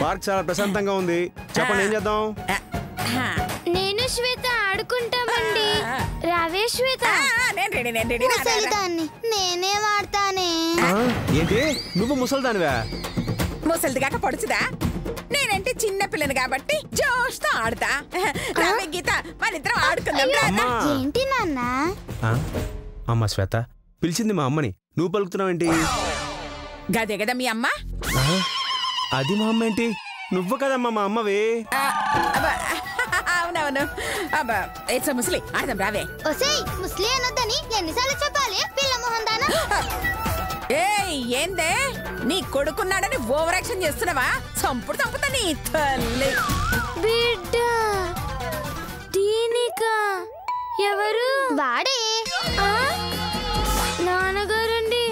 Park చాలా ప్రశాంతంగా ఉంది. చెప్పండి ఏం చేద్దాం? నేను శ్వేత ఆడుకుంటామండి. రావే శ్వేత. నేనే వాడతానే. ఏంటి నువ్వు ముసల్దానివా? ముసలిది కాక పొడుచుదా? నేనంటే చిన్న పిల్లని కాబట్టి జోష్తో ఆడతా. రావే గీత, మనిద్దరం ఆడుకుందాం. ఏంటి నాన్న? అమ్మ శ్వేత పిలిచింది మా అమ్మని, నువ్వు పలుకుతున్నావేంటి? గదే కదా మీ అమ్మ. అది మా అమ్మ ఏంటి? నువ్వు కదమ్మా మా అమ్మవి. అవునవును. ముసలి ఆడదాం రావే. ముసలి అనొద్దని ఎన్నిసార్లు చెప్పాలి? పిల్ల మొహం దానా. ఏందే నీ కొడుకున్నాడని ఓవర్ యాక్షన్ చేస్తున్నావా? చంపుతా నీ తల్లి. బిడ్డ దీనికా? ఎవరు? వాడే నాన్నగారండి.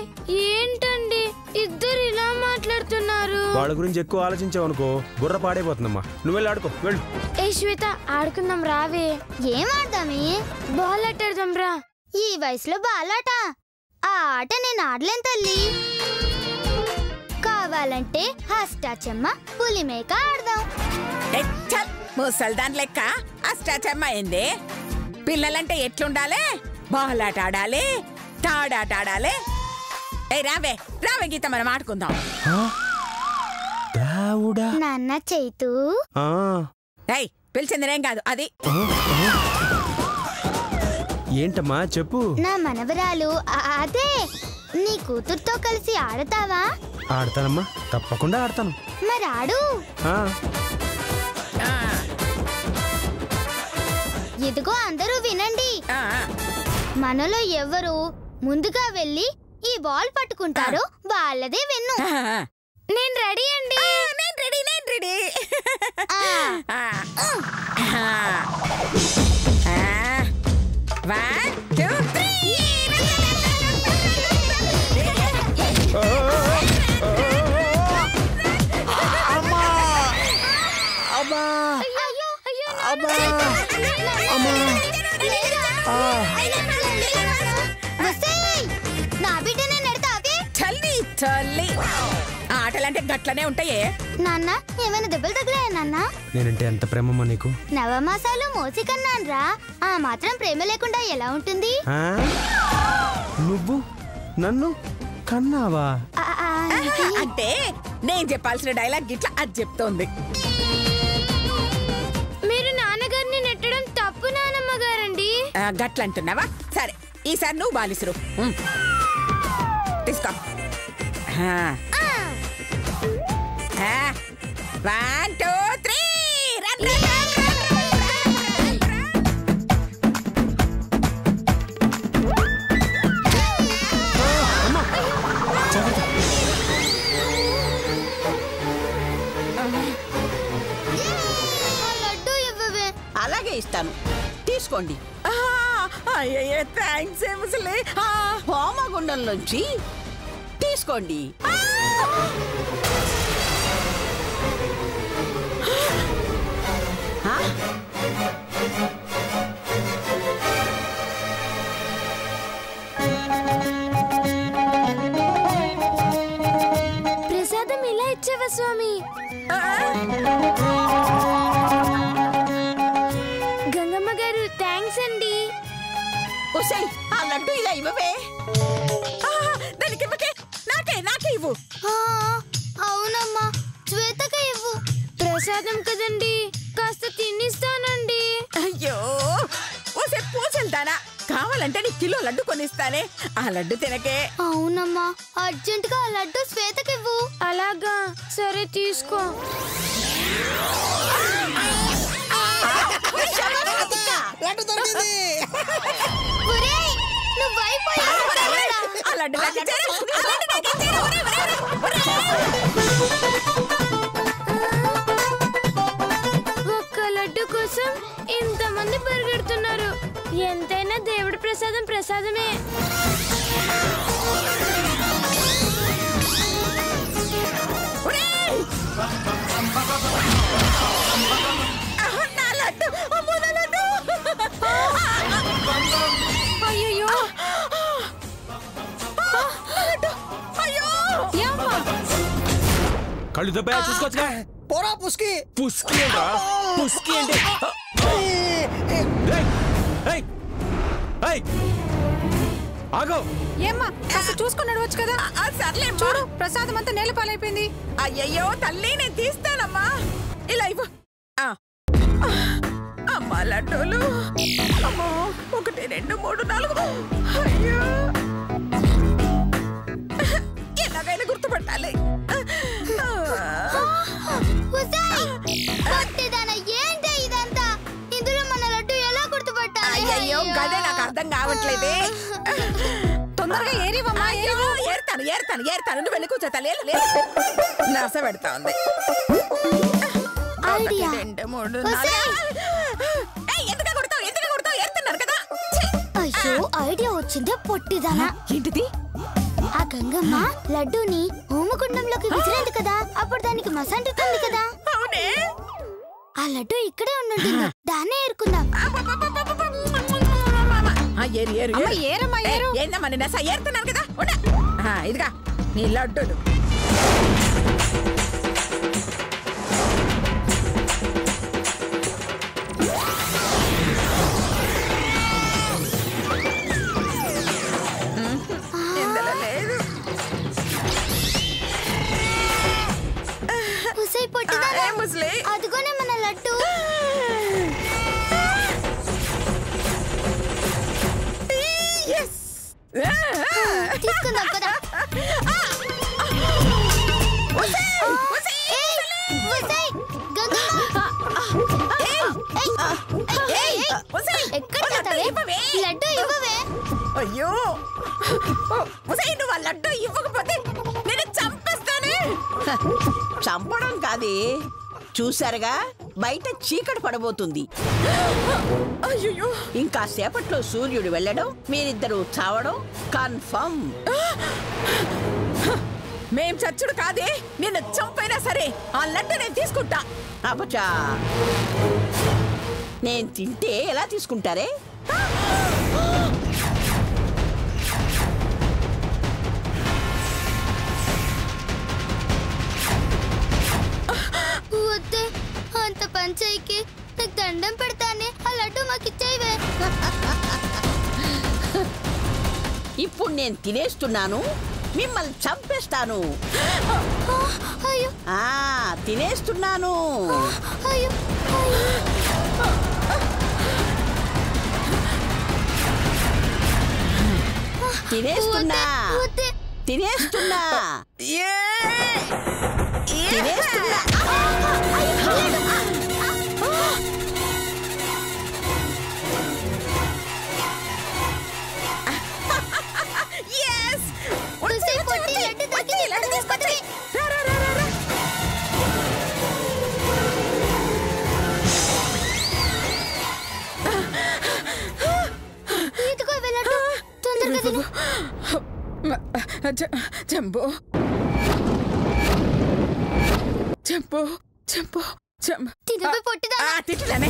ఏంటండి ఇద్దరు ఇలా మాట్లాడుతున్నారు? వాళ్ళ గురించి ఎక్కువ ఆలోచించావు అనుకో బుర్ర పాడైపోతుందమ్మా. నువ్వు వెళ్ళి ఆడుకో వెళ్ళు. ఏ శ్వేత ఆడుకుందాం రావే. ఏం ఆడదామే? బాల్ ఆడదాం రా. ఈ వయసులో బాలాట? ఆ ఆట నేను ఆడలేను తల్లి. కావాలంటే అష్టాచెమ్మ పులిమేక ఆడదాం. ముసల్దాన్ లెక్క అష్టాచెమ్మ ఏంది? పిల్లలంటే ఎట్లుండాలి? బాలాట ఆడాలి, తాడాట ఆడాలి. రావే రావే గీత, మనం ఆడుకుందాం. నాన్న చైతు. పిలిచింది నేం కాదు అది. ఏంటమ్మా చెప్పు. నా మనవరాలు అదే నీ కూతురుతో కలిసి ఆడతావా? ఆడతానమ్మా, తప్పకుండా ఆడతాను. మరి ఆడు. ఇదిగో అందరూ వినండి. మనలో ఎవరు ముందుగా వెళ్ళి ఈ బాల్ పట్టుకుంటారో వాళ్ళదే విన్ను. నేను రెడీ అండి. నేను రెడీ. నా బిడ్డనే నెడతావే. చల్లి ఆటలంటే గట్లనే ఉంటాయే. నాన్న ఏమైనా దెబ్బలు తగిలాయా నాన్న? నేనంటే ఎంత ప్రేమమ్మా నీకు. నవమాసాలు మోసి కన్నాన్రా. ఆ మాత్రం ప్రేమ లేకుండా ఎలా ఉంటుంది? నువ్వు నన్ను కన్నావా? అంటే నేను చెప్పాల్సిన డైలాగ్ గిట్లా అది చెప్తోంది. మీరు నాన్నగారిని నెట్టడం తప్పు నానమ్మ గారండి. గట్లంటున్నావా? సరే ఈసారి నువ్వు బాలిసురు తీసుకో. 1 2 3 లడ్డు ఇవ్వవే. అలాగే ఇస్తాను, తీసుకోండి. థ్యాంక్స్ ముసలి. హోమగుండంలోంచి తీసుకోండి. ప్రసాదం ఇలా ఇచ్చావా స్వామి? గంగమ్మ గారు థ్యాంక్స్ అండి. ఆ లడ్డు ఇలా ఇవ్వవే. దానికి నాకే ఇవ్వు. అవునమ్మా, శ్వేతకి ఇవ్వు. ప్రసాదం కదండి, కాస్త తినిస్తానండి. అయ్యో పూజల్దానా, కావాలంటే నీ కిలో లడ్డు కొనిస్తానే. ఆ లడ్డు తినకే. అవునమ్మా, అర్జెంట్ గా ఆ లడ్డు శ్వేతకి ఇవ్వు. అలాగా, సరే తీసుకో. ఒక్క లడ్డు కోసం ఇంతమంది పరిగెడుతున్నారు. ఎంతైనా దేవుడి ప్రసాదం ప్రసాదమే. అయ్యో కళ్ళు దెబ్బ చూసుకోవచ్చుగా. పోరా పుస్కి. పుస్కి ఏంట్రా? పుస్కి అంటే ఆగో. ఏమ్మా కాస్త చూసుకొని నడవచ్చు కదా. సర్లే చూడు ప్రసాదం అంతా నేల పాలైపోయింది. అయ్యయ్యో తల్లి నేను తీస్తానమ్మా. ఇలా ఇవ్వు. అమ్మా లడ్డూలు. అమ్మో 1 2 3 4. అయ్యో ఎలాగైనా గుర్తుపట్టాలి. ఏంటి ఇదంతా? ఇందులో మన లడ్డు ఎలా గుర్తుపట్టాలి? అయ్యయ్యో గదే నాకు అర్థం కావట్లేదే. తొందరగా ఏరివమ్మా. ఏరుతాను నువ్వు వెళ్ళి కూర్చో తల్లి. నస పెడతా ఉంది. ఐడియా. 2 3 4. ఎందుకు కొడతావు ఏరుతున్నారు కదా. అయ్యో ఐడియా వచ్చిందే పొట్టిదానా. ఏంటిది? ఆ గంగమ్మ లడ్డూని హోమకుండంలోకి విసిరింది కదా, అప్పుడు దానికి మసంటుతుంది కదా. అవునే. ఆ లడ్డు ఇక్కడే ఉన్నట్టుంది, దాన్నే ఏరుకుందాం. ఏరమ్మా ఏరు. ఏందమ్మా నేను ఏరుతున్నాను కదా. ఇదిగా నీ లడ్డూలు. అదిగోనే మన లడ్డు. తీసుకుందాం కదా. లడ్డు ఇవ్వవే. అయ్యో నువ్వు ఆ లడ్డు ఇవ్వకపోతే నేను చంపేస్తాను. చంపడం కాదే, చూసారుగా బయట చీకటి పడబోతుంది. అయ్యో ఇంకా సేపట్లో సూర్యుడు వెళ్ళడం, మీరిద్దరూ చావడం కన్ఫర్మ్. మేం చచ్చుడు కాదే, నిన్ను చంపైనా సరే ఆ లడ్డు నేను తీసుకుంటా. అబ్బచా, నేను తింటే ఎలా తీసుకుంటారే? వద్దే, అంత పంచాయికి నాకు దండం పెడతానే. ఆ లడ్డు మాకు ఇచ్చేవే. ఇప్పుడు నేను తినేస్తున్నాను, మిమ్మల్ని చంపేస్తాను. అయ్యో తినేస్తున్నాను. అయ్యో తినేస్తున్నా తినేస్తున్నా తినేస్తున్నా. జంబో జంబో జంబో తినవే పొట్టిదా. తిట్టుదానే.